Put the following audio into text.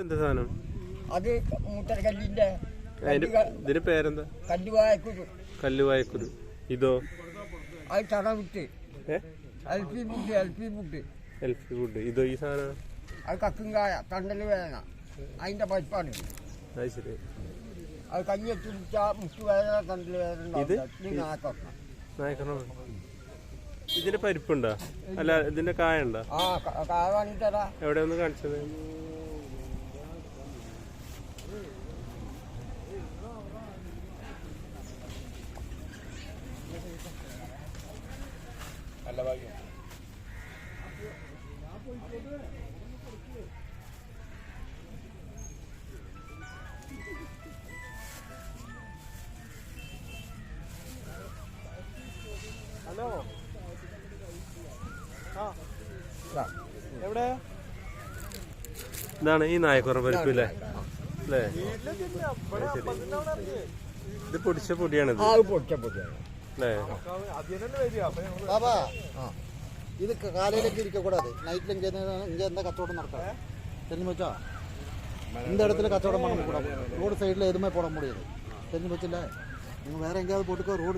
എന്താ സാധനം? അത് മൂത്തരക്കല്ലിന്റെ ഇതിന്റെ പേരെന്താ? കല്ലുവായക്കുരു. കല്ലുവായക്കുരു. ഇതോ? അത് ചടവിട്ട് എൽപി ഫുഡ്. ഇതോ? ഈ സാധനം അത് കക്കുംകായ തണ്ടല് വേദന അതിന്റെ പരിപ്പാണ്. അത് ശരി. അത് കഞ്ഞി വെച്ച് മുട്ടുവേദന തണ്ടല് വേദന. ഇതിന്റെ പരിപ്പുണ്ടോ? അല്ല, ഇതിന്റെ കായ ഉണ്ടോ? ആ കായ വാങ്ങി തരാ. എവിടെ ഒന്ന് കാണിച്ചത്? നല്ല ഭാഗ്യം. ഹലോ, എവിടെ? ഇതാണ് ഈ നായക്കുറ പരിപ്പ് അല്ലേ? അല്ലേ? ഇത് പൊടിച്ച പൊടിയാണിത് അല്ലേ? ഇത് കാലയിലേക്ക് ഇരിക്കക്കൂടാതെ നൈറ്റിലും ഇങ്ങനെ എന്താ കച്ചവടം നടക്കാം தெரிஞ்சு வச்சா இந்த இடத்துல கச்சவடம் பண்ண கூடாது ரோடு சைடில் எதுவுமே போட முடியாது தெரிஞ்சு வச்சுல நீங்கள் வேறு எங்கேயாவது போட்டுக்கோ ரோடு